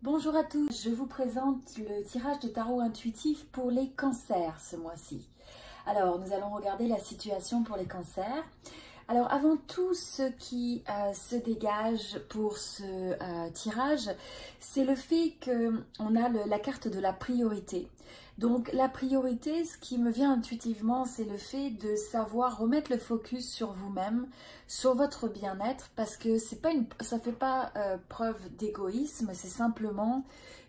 Bonjour à tous, je vous présente le tirage de tarot intuitif pour les cancers ce mois-ci. Alors, nous allons regarder la situation pour les cancers. Alors, avant tout, ce qui se dégage pour ce tirage, c'est le fait qu'on a la carte de la priorité. Donc, la priorité, ce qui me vient intuitivement, c'est le fait de savoir remettre le focus sur vous-même, sur votre bien-être, parce que ça ne fait pas preuve d'égoïsme, c'est simplement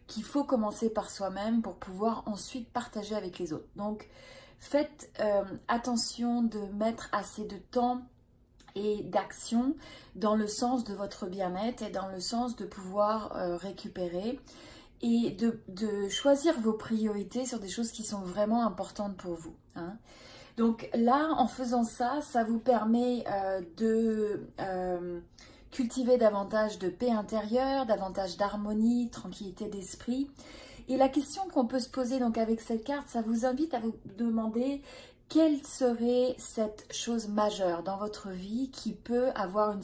qu'il faut commencer par soi-même pour pouvoir ensuite partager avec les autres. Donc, faites attention de mettre assez de temps et d'action dans le sens de votre bien-être et dans le sens de pouvoir récupérer et de choisir vos priorités sur des choses qui sont vraiment importantes pour vous. Hein. Donc là, en faisant ça, ça vous permet de cultiver davantage de paix intérieure, davantage d'harmonie, tranquillité d'esprit. Et la question qu'on peut se poser donc avec cette carte, ça vous invite à vous demander quelle serait cette chose majeure dans votre vie qui peut avoir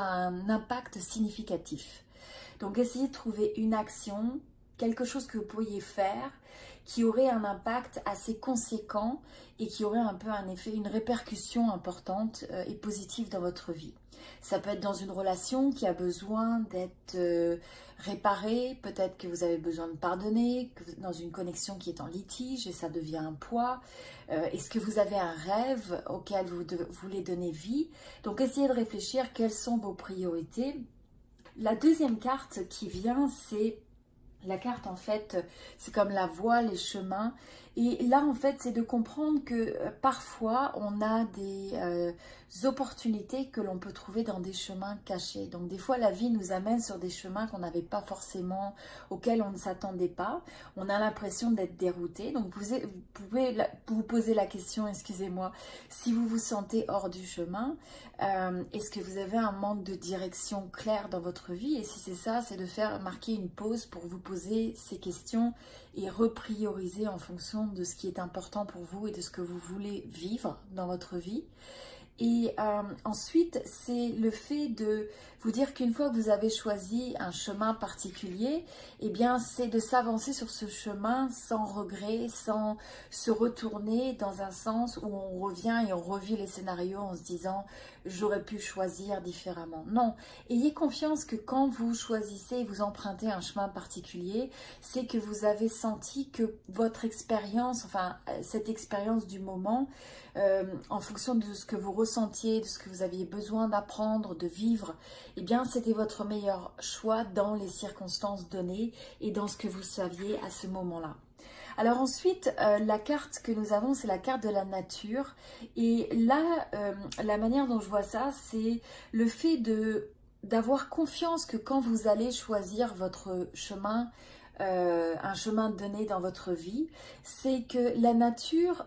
un impact significatif. Donc essayez de trouver une action, quelque chose que vous pourriez faire qui aurait un impact assez conséquent et qui aurait un peu un effet, une répercussion importante et positive dans votre vie. Ça peut être dans une relation qui a besoin d'être réparée, peut-être que vous avez besoin de pardonner, dans une connexion qui est en litige et ça devient un poids. Est-ce que vous avez un rêve auquel vous voulez donner vie? Donc essayez de réfléchir quelles sont vos priorités. La deuxième carte qui vient, c'est la carte, en fait, c'est comme la voie, les chemins. Et là, en fait, c'est de comprendre que parfois, on a des opportunités que l'on peut trouver dans des chemins cachés. Donc, des fois, la vie nous amène sur des chemins qu'on n'avait pas forcément, auxquels on ne s'attendait pas. On a l'impression d'être dérouté. Donc, vous pouvez vous poser la question, excusez-moi, si vous vous sentez hors du chemin, est-ce que vous avez un manque de direction claire dans votre vie? Et si c'est ça, c'est de faire marquer une pause pour vous poser ces questions et reprioriser en fonction de ce qui est important pour vous et de ce que vous voulez vivre dans votre vie. Et ensuite, c'est le fait de vous dire qu'une fois que vous avez choisi un chemin particulier, eh bien, c'est de s'avancer sur ce chemin sans regret, sans se retourner dans un sens où on revient et on revit les scénarios en se disant « j'aurais pu choisir différemment ». Non, ayez confiance que quand vous choisissez et vous empruntez un chemin particulier, c'est que vous avez senti que votre expérience, enfin, cette expérience du moment, en fonction de ce que vous ressentiez, de ce que vous aviez besoin d'apprendre, de vivre, eh bien c'était votre meilleur choix dans les circonstances données et dans ce que vous saviez à ce moment-là. Alors ensuite, la carte que nous avons, c'est la carte de la nature. Et là, la manière dont je vois ça, c'est le fait d'avoir confiance que quand vous allez choisir votre chemin, un chemin donné dans votre vie, c'est que la nature...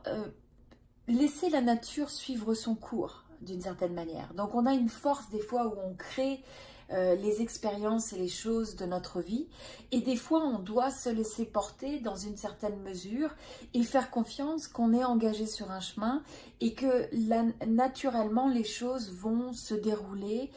laisser la nature suivre son cours d'une certaine manière. Donc on a une force des fois où on crée les expériences et les choses de notre vie et des fois on doit se laisser porter dans une certaine mesure et faire confiance qu'on est engagé sur un chemin et que naturellement les choses vont se dérouler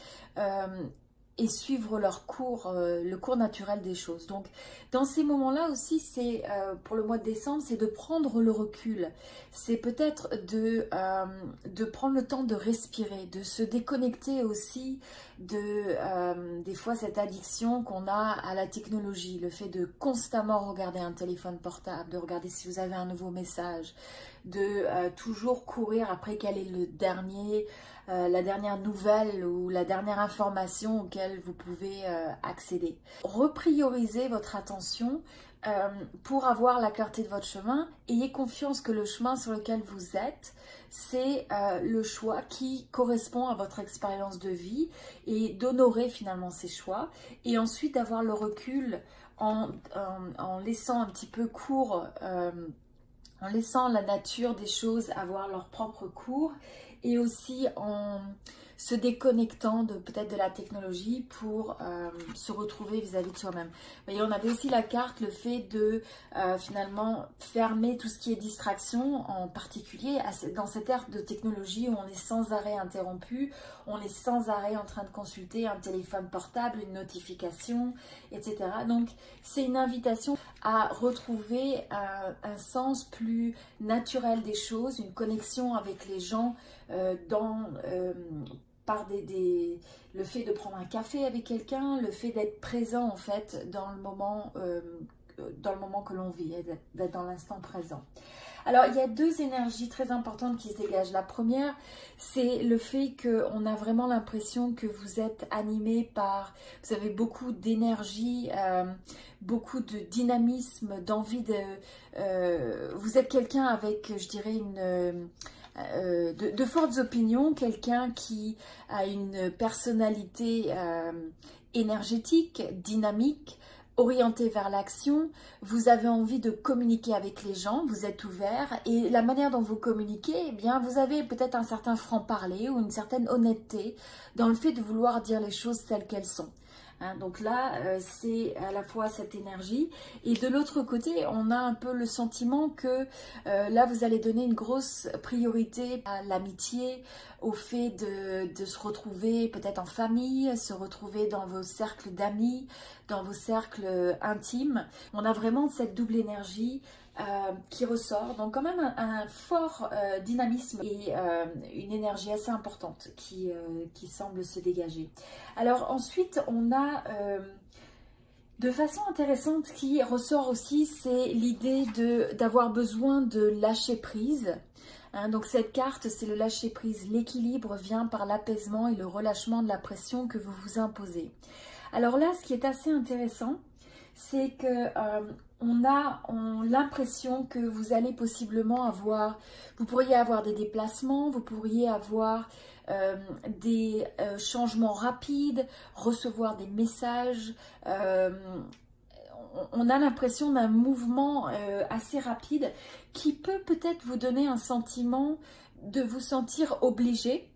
et suivre leur cours, le cours naturel des choses. Donc, dans ces moments-là aussi, c'est pour le mois de décembre, c'est de prendre le recul. C'est peut-être de prendre le temps de respirer, de se déconnecter aussi des fois cette addiction qu'on a à la technologie, le fait de constamment regarder un téléphone portable, de regarder si vous avez un nouveau message, de toujours courir après quel est le dernier... la dernière nouvelle ou la dernière information auquel vous pouvez accéder. Repriorisez votre attention pour avoir la clarté de votre chemin. Ayez confiance que le chemin sur lequel vous êtes, c'est le choix qui correspond à votre expérience de vie et d'honorer finalement ces choix. Et ensuite d'avoir le recul en laissant un petit peu court... en laissant la nature des choses avoir leur propre cours et aussi en se déconnectant peut-être de la technologie pour se retrouver vis-à-vis de soi-même. Vous voyez, on avait aussi la carte, le fait de finalement fermer tout ce qui est distraction, en particulier dans cette ère de technologie où on est sans arrêt interrompu, on est sans arrêt en train de consulter un téléphone portable, une notification, etc. Donc c'est une invitation à retrouver un sens plus naturel des choses, une connexion avec les gens par le fait de prendre un café avec quelqu'un, le fait d'être présent en fait dans le moment que l'on vit, d'être dans l'instant présent. Alors, il y a deux énergies très importantes qui se dégagent. La première, c'est le fait qu'on a vraiment l'impression que vous êtes animé par, vous avez beaucoup d'énergie, beaucoup de dynamisme, d'envie de... vous êtes quelqu'un avec, je dirais, de fortes opinions, quelqu'un qui a une personnalité énergétique, dynamique, orienté vers l'action, vous avez envie de communiquer avec les gens, vous êtes ouvert et la manière dont vous communiquez, eh bien, vous avez peut-être un certain franc-parler ou une certaine honnêteté dans le fait de vouloir dire les choses telles qu'elles sont. Hein, donc là, c'est à la fois cette énergie et de l'autre côté, on a un peu le sentiment que là, vous allez donner une grosse priorité à l'amitié, au fait de se retrouver peut-être en famille, se retrouver dans vos cercles d'amis, dans vos cercles intimes. On a vraiment cette double énergie qui ressort, donc quand même un fort dynamisme et une énergie assez importante qui semble se dégager. Alors ensuite on a de façon intéressante qui ressort aussi, c'est l'idée d'avoir besoin de lâcher prise. Hein, donc cette carte, c'est le lâcher prise. L'équilibre vient par l'apaisement et le relâchement de la pression que vous vous imposez. Alors là, ce qui est assez intéressant, c'est que on a l'impression que vous allez possiblement avoir, vous pourriez avoir des déplacements, vous pourriez avoir des changements rapides, recevoir des messages. On a l'impression d'un mouvement assez rapide qui peut peut-être vous donner un sentiment de vous sentir obligé.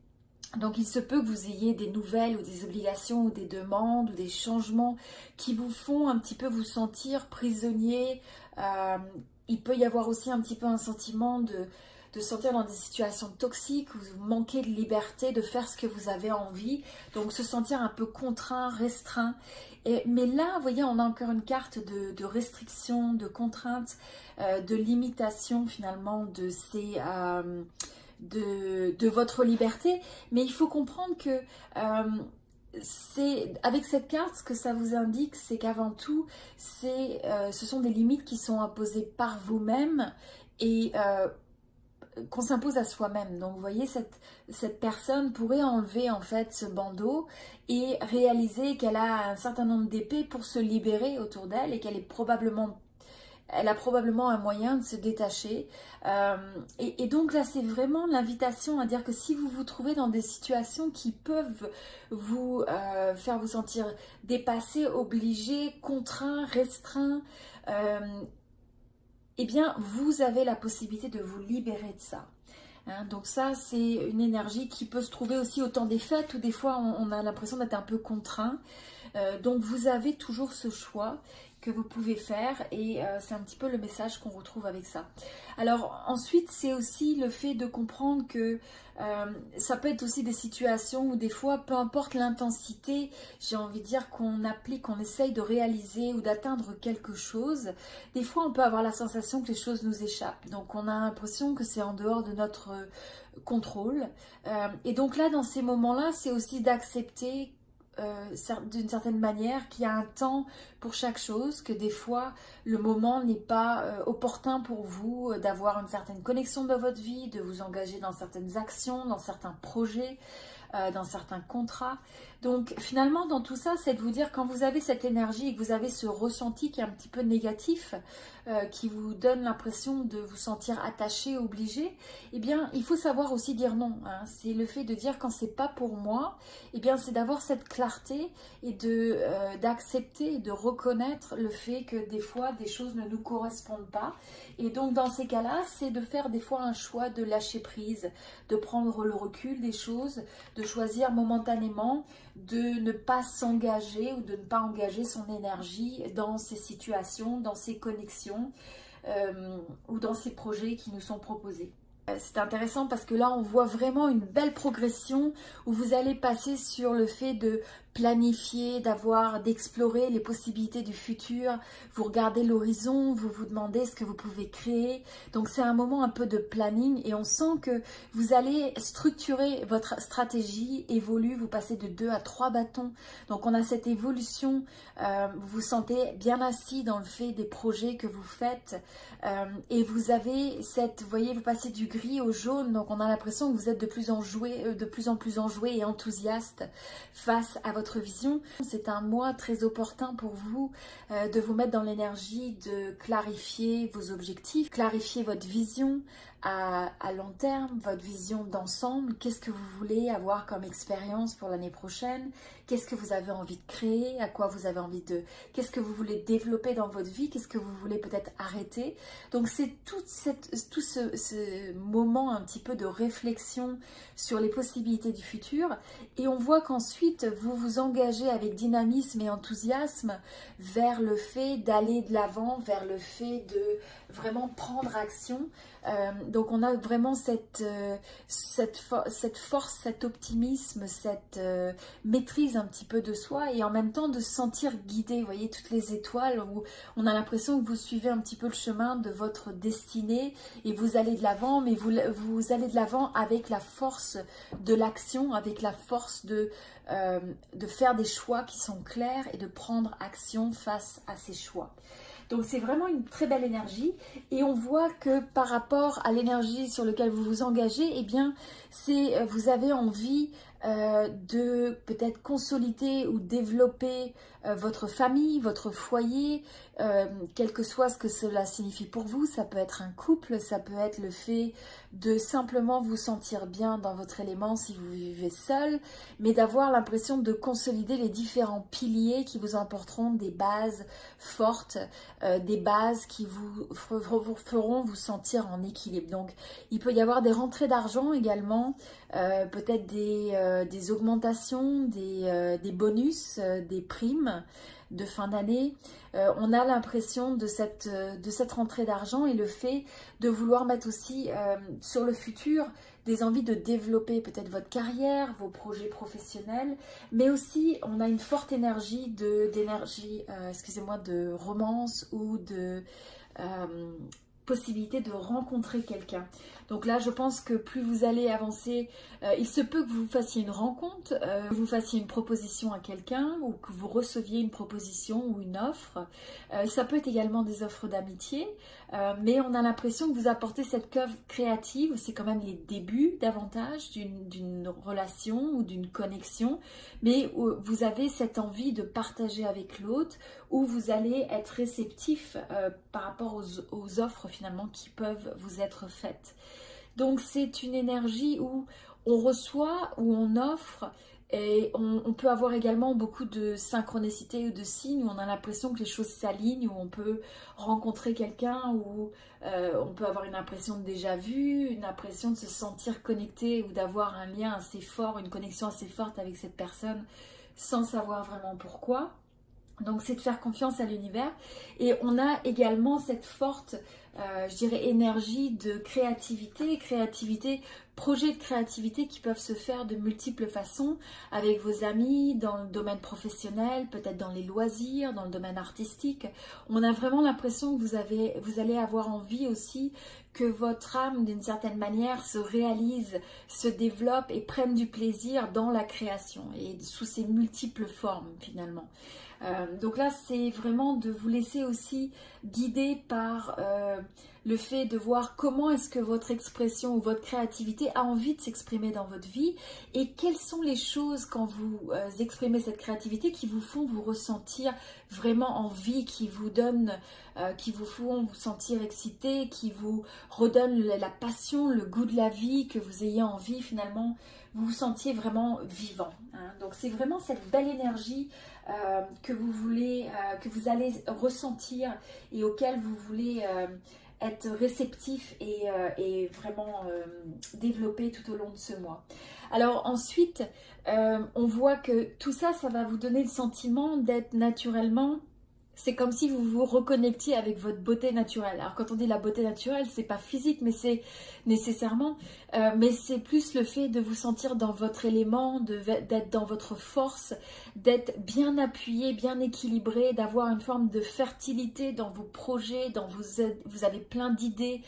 Donc, il se peut que vous ayez des nouvelles ou des obligations ou des demandes ou des changements qui vous font un petit peu vous sentir prisonnier. Il peut y avoir aussi un petit peu un sentiment de sentir dans des situations toxiques où vous manquez de liberté de faire ce que vous avez envie. Donc, se sentir un peu contraint, restreint. Mais là, vous voyez, on a encore une carte de restriction, de contrainte, de limitation finalement de ces... de votre liberté, mais il faut comprendre que avec cette carte, ce que ça vous indique, c'est qu'avant tout, ce sont des limites qui sont imposées par vous-même et qu'on s'impose à soi-même. Donc vous voyez, cette personne pourrait enlever en fait ce bandeau et réaliser qu'elle a un certain nombre d'épées pour se libérer autour d'elle et qu'elle a probablement un moyen de se détacher. Et donc là, c'est vraiment l'invitation à dire que si vous vous trouvez dans des situations qui peuvent vous faire vous sentir dépassé, obligé, contraint, restreint, eh bien, vous avez la possibilité de vous libérer de ça. Hein, donc ça, c'est une énergie qui peut se trouver aussi au temps des fêtes où des fois, on a l'impression d'être un peu contraint. Donc, vous avez toujours ce choix que vous pouvez faire et c'est un petit peu le message qu'on retrouve avec ça. Alors ensuite, c'est aussi le fait de comprendre que ça peut être aussi des situations où des fois, peu importe l'intensité, j'ai envie de dire qu'on applique, qu'on essaye de réaliser ou d'atteindre quelque chose, des fois on peut avoir la sensation que les choses nous échappent. Donc on a l'impression que c'est en dehors de notre contrôle. Et donc là, dans ces moments-là, c'est aussi d'accepter d'une certaine manière qu'il y a un temps pour chaque chose, que des fois le moment n'est pas opportun pour vous d'avoir une certaine connexion dans votre vie, de vous engager dans certaines actions, dans certains projets, dans certains contrats. Donc finalement dans tout ça, c'est de vous dire, quand vous avez cette énergie et que vous avez ce ressenti qui est un petit peu négatif, qui vous donne l'impression de vous sentir attaché, obligé, eh bien il faut savoir aussi dire non, hein. C'est le fait de dire quand c'est pas pour moi, eh bien c'est d'avoir cette clarté et d'accepter, de reconnaître le fait que des fois des choses ne nous correspondent pas. Et donc dans ces cas-là, c'est de faire des fois un choix de lâcher prise, de prendre le recul des choses, de choisir momentanément de ne pas s'engager ou de ne pas engager son énergie dans ces situations, dans ces connexions ou dans ces projets qui nous sont proposés. C'est intéressant parce que là, on voit vraiment une belle progression où vous allez passer sur le fait de planifier, d'explorer les possibilités du futur. Vous regardez l'horizon, vous vous demandez ce que vous pouvez créer. Donc, c'est un moment un peu de planning et on sent que vous allez structurer votre stratégie, évolue, vous passez de 2 à 3 bâtons. Donc, on a cette évolution, vous vous sentez bien assis dans le fait des projets que vous faites et vous avez vous voyez, vous passez du gris au jaune, donc on a l'impression que vous êtes de plus en plus enjoué et enthousiaste face à votre vision. C'est un mois très opportun pour vous de vous mettre dans l'énergie de clarifier vos objectifs, clarifier votre vision à long terme, votre vision d'ensemble. Qu'est-ce que vous voulez avoir comme expérience pour l'année prochaine? Qu'est-ce que vous avez envie de créer? À quoi vous avez envie de... Qu'est-ce que vous voulez développer dans votre vie? Qu'est-ce que vous voulez peut-être arrêter? Donc c'est tout ce moment un petit peu de réflexion sur les possibilités du futur. Et on voit qu'ensuite vous vous engagez avec dynamisme et enthousiasme vers le fait d'aller de l'avant, vers le fait de vraiment prendre action. Donc on a vraiment cette force, cet optimisme, cette maîtrise un petit peu de soi et en même temps de se sentir guidé. Vous voyez toutes les étoiles où on a l'impression que vous suivez un petit peu le chemin de votre destinée et vous allez de l'avant, mais vous allez de l'avant avec la force de l'action, avec la force de faire des choix qui sont clairs et de prendre action face à ces choix. Donc c'est vraiment une très belle énergie et on voit que par rapport à l'énergie sur laquelle vous vous engagez, eh bien vous avez envie de peut-être consolider ou développer votre famille, votre foyer, quel que soit ce que cela signifie pour vous. Ça peut être un couple, ça peut être le fait de simplement vous sentir bien dans votre élément si vous vivez seul, mais d'avoir l'impression de consolider les différents piliers qui vous apporteront des bases fortes, des bases qui vous feront vous sentir en équilibre. Donc il peut y avoir des rentrées d'argent également, peut-être des augmentations, des bonus, des primes de fin d'année. On a l'impression de cette rentrée d'argent et le fait de vouloir mettre aussi sur le futur des envies de développer peut-être votre carrière, vos projets professionnels, mais aussi on a une forte énergie excusez-moi, de romance ou de possibilité de rencontrer quelqu'un. Donc là, je pense que plus vous allez avancer, il se peut que vous fassiez une rencontre, que vous fassiez une proposition à quelqu'un ou que vous receviez une proposition ou une offre. Ça peut être également des offres d'amitié, mais on a l'impression que vous apportez cette curve créative. C'est quand même les débuts davantage d'une relation ou d'une connexion, mais vous avez cette envie de partager avec l'autre, où vous allez être réceptif par rapport aux offres finalement qui peuvent vous être faites. Donc c'est une énergie où on reçoit, où on offre, et on peut avoir également beaucoup de synchronicité ou de signes où on a l'impression que les choses s'alignent, où on peut rencontrer quelqu'un, où on peut avoir une impression de déjà vu, une impression de se sentir connecté ou d'avoir un lien assez fort, une connexion assez forte avec cette personne sans savoir vraiment pourquoi. Donc c'est de faire confiance à l'univers et on a également cette forte, je dirais, énergie de créativité, projets de créativité qui peuvent se faire de multiples façons avec vos amis, dans le domaine professionnel, peut-être dans les loisirs, dans le domaine artistique. On a vraiment l'impression que vous allez avoir envie aussi que votre âme, d'une certaine manière, se réalise, se développe et prenne du plaisir dans la création et sous ses multiples formes finalement. Donc là, c'est vraiment de vous laisser aussi guider par le fait de voir comment est-ce que votre expression ou votre créativité a envie de s'exprimer dans votre vie et quelles sont les choses quand vous exprimez cette créativité qui vous font vous ressentir vraiment en vie, qui vous donnent, qui vous font vous sentir excité, qui vous redonnent la passion, le goût de la vie, que vous ayez envie finalement, vous vous sentiez vraiment vivant. Hein. Donc c'est vraiment cette belle énergie que vous voulez, que vous allez ressentir et auquel vous voulez être réceptif et vraiment développer tout au long de ce mois. Alors ensuite, on voit que tout ça, ça va vous donner le sentiment d'être naturellement, c'est comme si vous vous reconnectiez avec votre beauté naturelle. Alors quand on dit la beauté naturelle, c'est pas physique, mais c'est nécessairement, mais c'est plus le fait de vous sentir dans votre élément, d'être dans votre force, d'être bien appuyé, bien équilibré, d'avoir une forme de fertilité dans vos projets, vous avez plein d'idées.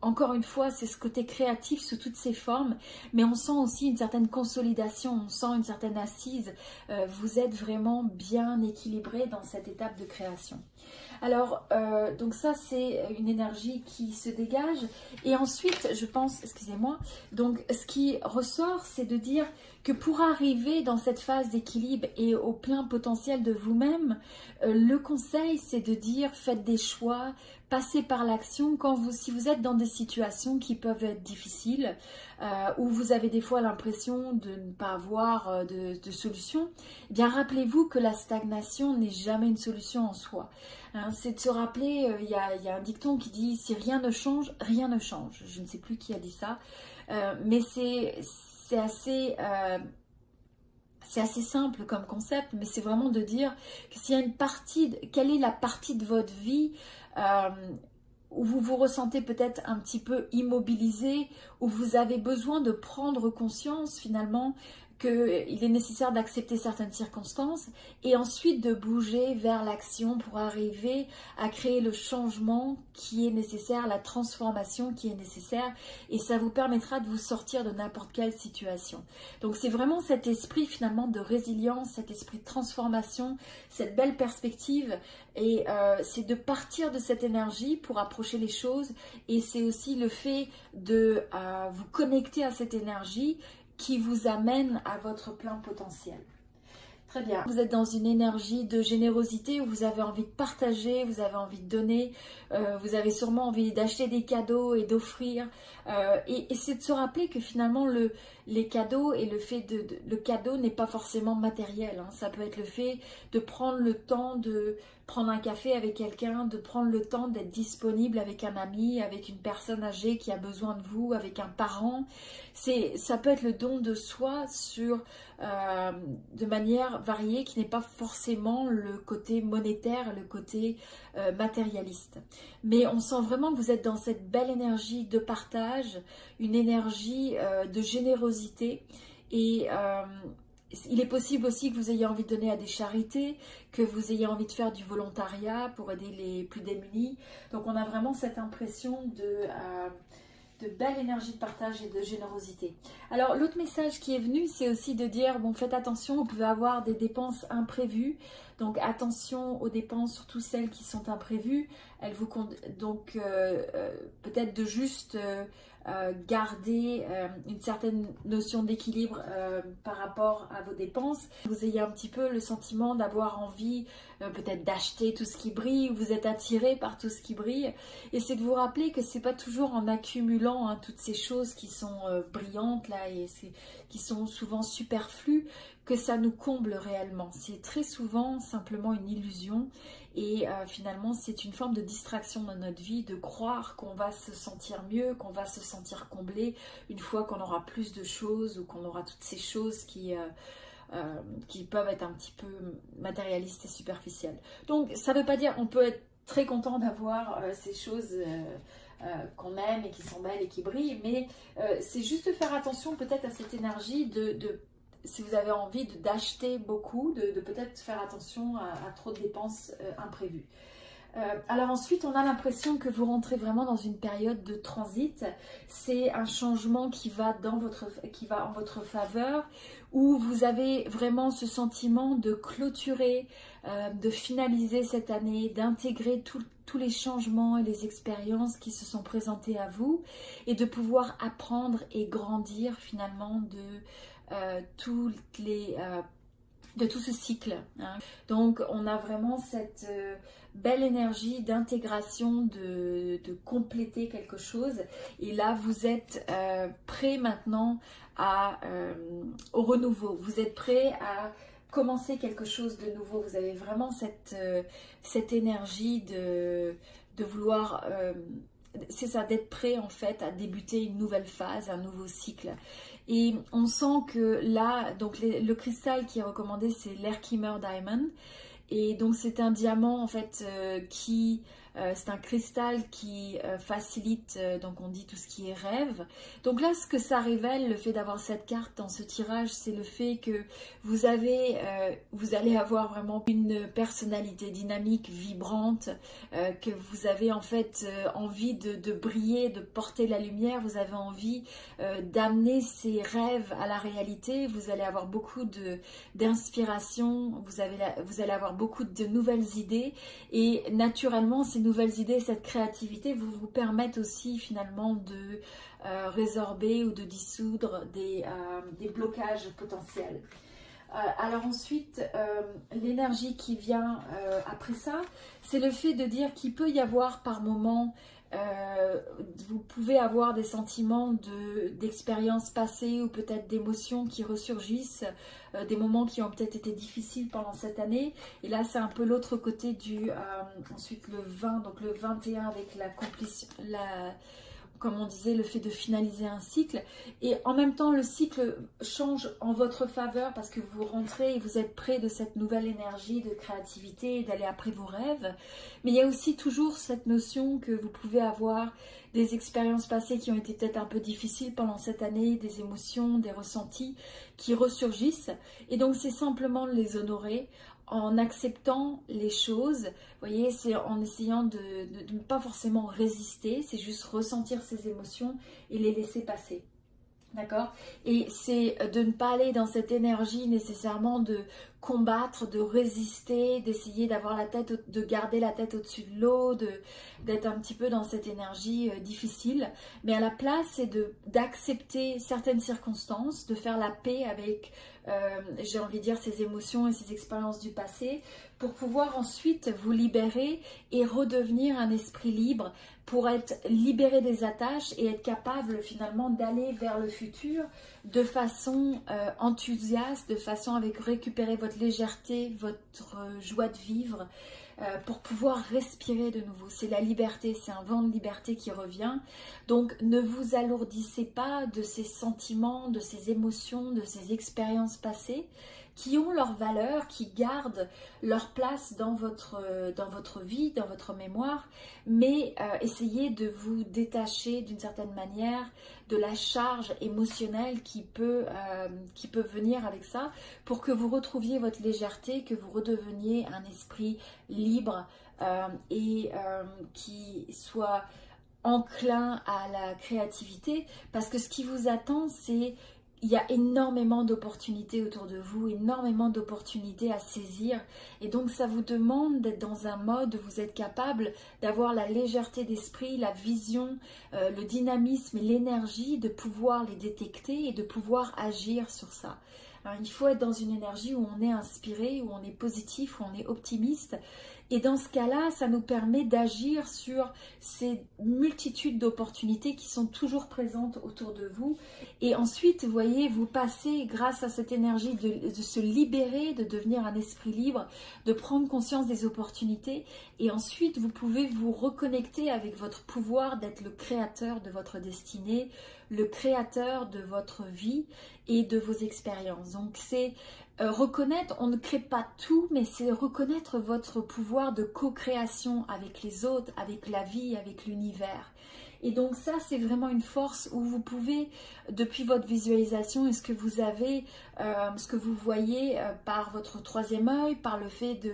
Encore une fois, c'est ce côté créatif sous toutes ses formes, mais on sent aussi une certaine consolidation, on sent une certaine assise. Vous êtes vraiment bien équilibré dans cette étape de création. Alors, donc ça c'est une énergie qui se dégage. Et ensuite, je pense, excusez-moi, donc ce qui ressort, c'est de dire que pour arriver dans cette phase d'équilibre et au plein potentiel de vous-même, le conseil c'est de dire faites des choix, passez par l'action si vous êtes dans des situations qui peuvent être difficiles, où vous avez des fois l'impression de ne pas avoir de solution, eh bien rappelez-vous que la stagnation n'est jamais une solution en soi. Hein, c'est de se rappeler, il y a un dicton qui dit si rien ne change, rien ne change. Je ne sais plus qui a dit ça, mais c'est assez simple comme concept, mais c'est vraiment de dire que s'il y a une partie, quelle est la partie de votre vie où vous vous ressentez peut-être un petit peu immobilisé, où vous avez besoin de prendre conscience finalement qu'il est nécessaire d'accepter certaines circonstances et ensuite de bouger vers l'action pour arriver à créer le changement qui est nécessaire, la transformation qui est nécessaire, et ça vous permettra de vous sortir de n'importe quelle situation. Donc c'est vraiment cet esprit finalement de résilience, cet esprit de transformation, cette belle perspective, et c'est de partir de cette énergie pour approcher les choses, et c'est aussi le fait de vous connecter à cette énergie qui vous amène à votre plein potentiel. Très bien. Vous êtes dans une énergie de générosité où vous avez envie de partager, vous avez envie de donner, vous avez sûrement envie d'acheter des cadeaux et d'offrir. Et c'est de se rappeler que finalement les cadeaux et le cadeau n'est pas forcément matériel. Hein. Ça peut être le fait de prendre le temps de prendre un café avec quelqu'un, de prendre le temps d'être disponible avec un ami, avec une personne âgée qui a besoin de vous, avec un parent. Ça peut être le don de soi de manière variée, qui n'est pas forcément le côté monétaire, le côté matérialiste. Mais on sent vraiment que vous êtes dans cette belle énergie de partage, une énergie de générosité, et il est possible aussi que vous ayez envie de donner à des charités, que vous ayez envie de faire du volontariat pour aider les plus démunis. Donc on a vraiment cette impression de belle énergie de partage et de générosité. Alors l'autre message qui est venu, c'est aussi de dire, bon, faites attention, vous pouvez avoir des dépenses imprévues. Donc attention aux dépenses, surtout celles qui sont imprévues. Elles vous donc peut-être de juste garder une certaine notion d'équilibre par rapport à vos dépenses. Vous ayez un petit peu le sentiment d'avoir envie peut-être d'acheter tout ce qui brille, vous êtes attiré par tout ce qui brille, et c'est de vous rappeler que c'est pas toujours en accumulant toutes ces choses qui sont brillantes là et qui sont souvent superflues que ça nous comble réellement. C'est très souvent simplement une illusion, et finalement c'est une forme de distraction dans notre vie, de croire qu'on va se sentir mieux, qu'on va se sentir comblé une fois qu'on aura plus de choses, ou qu'on aura toutes ces choses qui peuvent être un petit peu matérialistes et superficielles. Donc ça ne veut pas dire, on peut être très content d'avoir ces choses qu'on aime et qui sont belles et qui brillent, mais c'est juste de faire attention peut-être à cette énergie si vous avez envie d'acheter beaucoup, de peut-être faire attention à trop de dépenses imprévues. Alors ensuite, on a l'impression que vous rentrez vraiment dans une période de transit. C'est un changement qui va en votre faveur, où vous avez vraiment ce sentiment de clôturer, de finaliser cette année, d'intégrer tous les changements et les expériences qui se sont présentées à vous et de pouvoir apprendre et grandir finalement de tout ce cycle, hein. Donc on a vraiment cette belle énergie d'intégration, de compléter quelque chose, et là vous êtes prêt maintenant au renouveau, vous êtes prêt à commencer quelque chose de nouveau, vous avez vraiment cette énergie de vouloir, c'est ça, d'être prêt en fait à débuter une nouvelle phase, un nouveau cycle. Et on sent que là, donc le cristal qui est recommandé, c'est l'Herkimer Diamond. Et donc c'est un diamant en fait c'est un cristal qui facilite, donc on dit tout ce qui est rêve. Donc là, ce que ça révèle, le fait d'avoir cette carte dans ce tirage, c'est le fait que vous allez avoir vraiment une personnalité dynamique, vibrante, que vous avez en fait envie de briller, de porter la lumière, vous avez envie d'amener ces rêves à la réalité, vous allez avoir beaucoup d'inspiration, vous allez avoir beaucoup de nouvelles idées, et naturellement ces nouvelles idées, cette créativité vous permettent aussi finalement de résorber ou de dissoudre des blocages potentiels. Alors ensuite, l'énergie qui vient après ça, c'est le fait de dire qu'il peut y avoir par moment, vous pouvez avoir des sentiments d'expériences passées ou peut-être d'émotions qui ressurgissent, des moments qui ont peut-être été difficiles pendant cette année. Et là, c'est un peu l'autre côté ensuite le 20, donc le 21 avec comme on disait, le fait de finaliser un cycle. Et en même temps, le cycle change en votre faveur parce que vous rentrez et vous êtes près de cette nouvelle énergie de créativité et d'aller après vos rêves. Mais il y a aussi toujours cette notion que vous pouvez avoir des expériences passées qui ont été peut-être un peu difficiles pendant cette année, des émotions, des ressentis qui ressurgissent. Et donc, c'est simplement de les honorer en acceptant les choses, vous voyez, c'est en essayant de ne pas forcément résister, c'est juste ressentir ces émotions et les laisser passer. D'accord? Et c'est de ne pas aller dans cette énergie nécessairement de combattre, de résister, d'essayer d'avoir de garder la tête au-dessus de l'eau, d'être un petit peu dans cette énergie difficile. Mais à la place, c'est d'accepter certaines circonstances, de faire la paix avec, j'ai envie de dire, ces émotions et ces expériences du passé, pour pouvoir ensuite vous libérer et redevenir un esprit libre, pour être libéré des attaches et être capable finalement d'aller vers le futur de façon enthousiaste, de façon avec récupérer votre légèreté, votre joie de vivre, pour pouvoir respirer de nouveau. C'est la liberté, c'est un vent de liberté qui revient. Donc ne vous alourdissez pas de ces sentiments, de ces émotions, de ces expériences passées qui ont leur valeur, qui gardent leur place dans votre vie, dans votre mémoire, mais essayez de vous détacher d'une certaine manière de la charge émotionnelle qui peut venir avec ça, pour que vous retrouviez votre légèreté, que vous redeveniez un esprit libre et qui soit enclin à la créativité, parce que ce qui vous attend, c'est... Il y a énormément d'opportunités autour de vous, énormément d'opportunités à saisir. Et donc, ça vous demande d'être dans un mode où vous êtes capable d'avoir la légèreté d'esprit, la vision, le dynamisme et l'énergie de pouvoir les détecter et de pouvoir agir sur ça. Alors, il faut être dans une énergie où on est inspiré, où on est positif, où on est optimiste. Et dans ce cas-là, ça nous permet d'agir sur ces multitudes d'opportunités qui sont toujours présentes autour de vous. Et ensuite, vous voyez, vous passez, grâce à cette énergie de se libérer, de devenir un esprit libre, de prendre conscience des opportunités. Et ensuite, vous pouvez vous reconnecter avec votre pouvoir d'être le créateur de votre destinée, le créateur de votre vie et de vos expériences. Donc, c'est... reconnaître, on ne crée pas tout, mais c'est reconnaître votre pouvoir de co-création avec les autres, avec la vie, avec l'univers. Et donc ça, c'est vraiment une force où vous pouvez, depuis votre visualisation et ce que vous avez, ce que vous voyez par votre troisième œil, par le fait de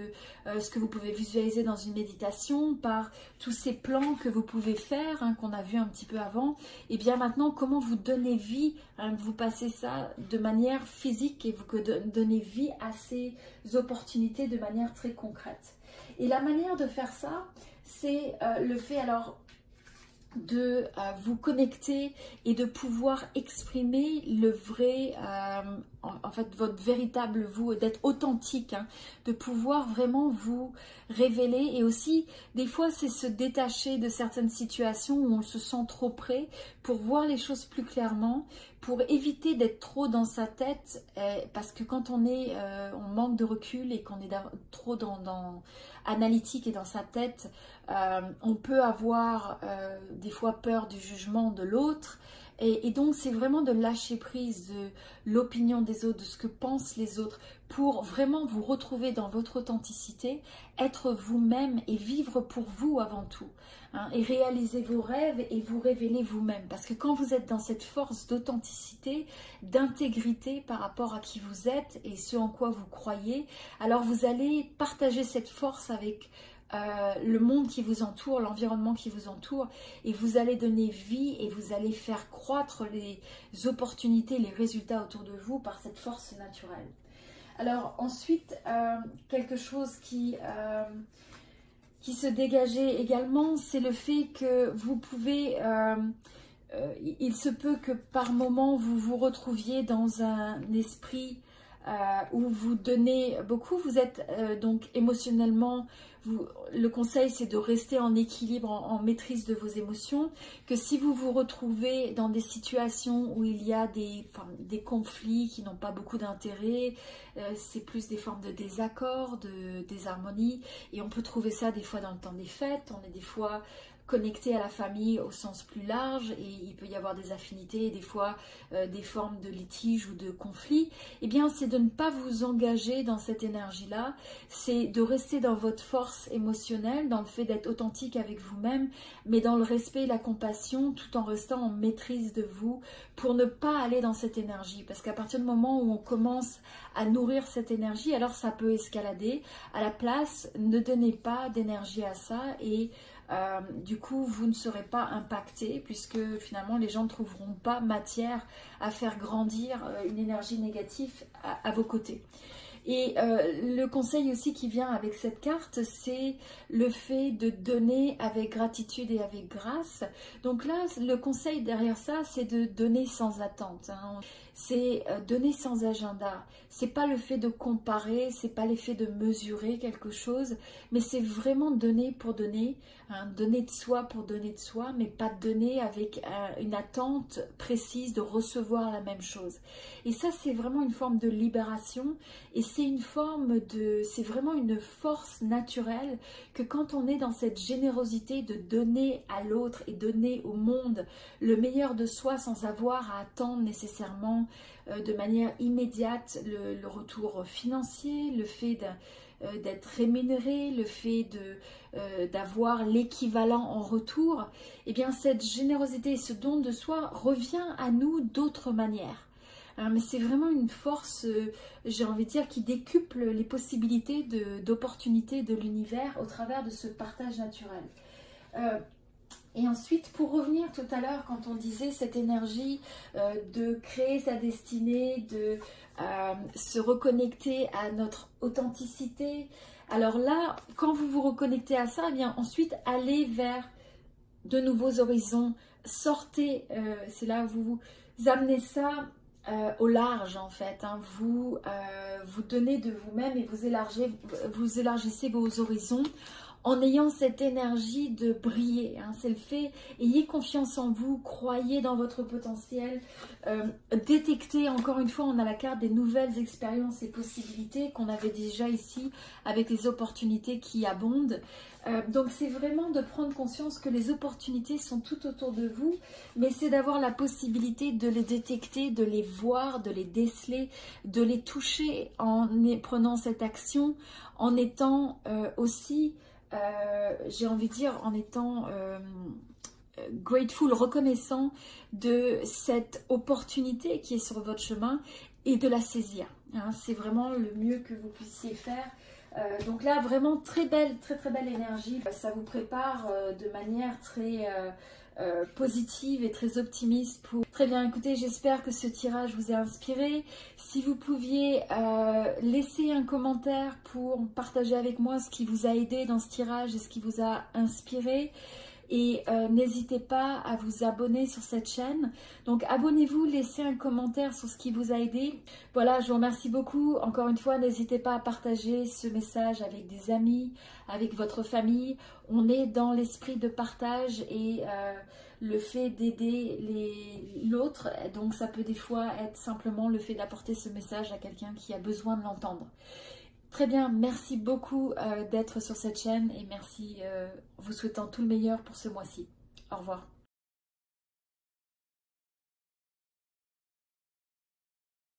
ce que vous pouvez visualiser dans une méditation, par tous ces plans que vous pouvez faire, hein, qu'on a vu un petit peu avant, et bien maintenant, comment vous donnez vie, hein, vous passez ça de manière physique et vous donnez vie à ces opportunités de manière très concrète. Et la manière de faire ça, c'est le fait alors de vous connecter et de pouvoir exprimer le vrai, en fait votre véritable vous, d'être authentique, hein, de pouvoir vraiment vous révéler. Et aussi des fois c'est se détacher de certaines situations où on se sent trop près pour voir les choses plus clairement, pour éviter d'être trop dans sa tête, parce que quand on manque de recul et qu'on est trop dans analytique et dans sa tête, on peut avoir des fois peur du jugement de l'autre, et donc c'est vraiment de lâcher prise de l'opinion des autres, de ce que pensent les autres, pour vraiment vous retrouver dans votre authenticité, être vous-même et vivre pour vous avant tout, hein, et réaliser vos rêves et vous révéler vous-même. Parce que quand vous êtes dans cette force d'authenticité, d'intégrité par rapport à qui vous êtes et ce en quoi vous croyez, alors vous allez partager cette force avec le monde qui vous entoure, l'environnement qui vous entoure, et vous allez donner vie et vous allez faire croître les opportunités, les résultats autour de vous par cette force naturelle. Alors ensuite, quelque chose qui se dégageait également, c'est le fait que vous pouvez, il se peut que par moment vous vous retrouviez dans un esprit où vous donnez beaucoup, vous êtes donc émotionnellement, le conseil c'est de rester en équilibre, en maîtrise de vos émotions, que si vous vous retrouvez dans des situations où il y a des conflits qui n'ont pas beaucoup d'intérêt, c'est plus des formes de désaccord, de désharmonie, et on peut trouver ça des fois dans le temps des fêtes, on est des fois connecté à la famille au sens plus large, et il peut y avoir des affinités, des fois des formes de litige ou de conflit. Eh bien c'est de ne pas vous engager dans cette énergie-là, c'est de rester dans votre force émotionnelle, dans le fait d'être authentique avec vous-même, mais dans le respect et la compassion, tout en restant en maîtrise de vous, pour ne pas aller dans cette énergie. Parce qu'à partir du moment où on commence à nourrir cette énergie, alors ça peut escalader. À la place, ne donnez pas d'énergie à ça, et du coup vous ne serez pas impacté, puisque finalement les gens ne trouveront pas matière à faire grandir une énergie négative à vos côtés. Et le conseil aussi qui vient avec cette carte, c'est le fait de donner avec gratitude et avec grâce. Donc là, le conseil derrière ça, c'est de donner sans attente, hein. C'est donner sans agenda. C'est pas le fait de comparer, c'est pas l'effet de mesurer quelque chose, mais c'est vraiment donner pour donner, hein, donner de soi pour donner de soi, mais pas donner avec une attente précise de recevoir la même chose. Et ça, c'est vraiment une forme de libération, et c'est vraiment une force naturelle que quand on est dans cette générosité de donner à l'autre et donner au monde le meilleur de soi sans avoir à attendre nécessairement de manière immédiate le retour financier, le fait d'être rémunéré, le fait d'avoir l'équivalent en retour, eh bien cette générosité et ce don de soi revient à nous d'autres manières. Mais c'est vraiment une force, j'ai envie de dire, qui décuple les possibilités d'opportunités de l'univers au travers de ce partage naturel. Et ensuite, pour revenir tout à l'heure, quand on disait cette énergie de créer sa destinée, de se reconnecter à notre authenticité, alors là, quand vous vous reconnectez à ça, eh bien ensuite, allez vers de nouveaux horizons, sortez, c'est là où vous amenez ça au large en fait, hein. Vous donnez de vous-même et vous élargissez vos horizons en ayant cette énergie de briller, hein. C'est le fait, ayez confiance en vous, croyez dans votre potentiel, détectez, encore une fois on a la carte des nouvelles expériences et possibilités qu'on avait déjà ici avec les opportunités qui abondent. Donc c'est vraiment de prendre conscience que les opportunités sont tout autour de vous, mais c'est d'avoir la possibilité de les détecter, de les voir, de les déceler, de les toucher en prenant cette action, en étant aussi, j'ai envie de dire, en étant grateful, reconnaissant de cette opportunité qui est sur votre chemin et de la saisir, hein. C'est vraiment le mieux que vous puissiez faire. Donc là, vraiment très belle énergie. Ça vous prépare de manière très positive et très optimiste. Très bien, écoutez, j'espère que ce tirage vous a inspiré. Si vous pouviez laisser un commentaire pour partager avec moi ce qui vous a aidé dans ce tirage et ce qui vous a inspiré. Et n'hésitez pas à vous abonner sur cette chaîne. Donc abonnez-vous, laissez un commentaire sur ce qui vous a aidé. Voilà, je vous remercie beaucoup. Encore une fois, n'hésitez pas à partager ce message avec des amis, avec votre famille. On est dans l'esprit de partage et le fait d'aider l'autre. Donc ça peut des fois être simplement le fait d'apporter ce message à quelqu'un qui a besoin de l'entendre. Très bien, merci beaucoup d'être sur cette chaîne et merci, vous souhaitant tout le meilleur pour ce mois-ci. Au revoir.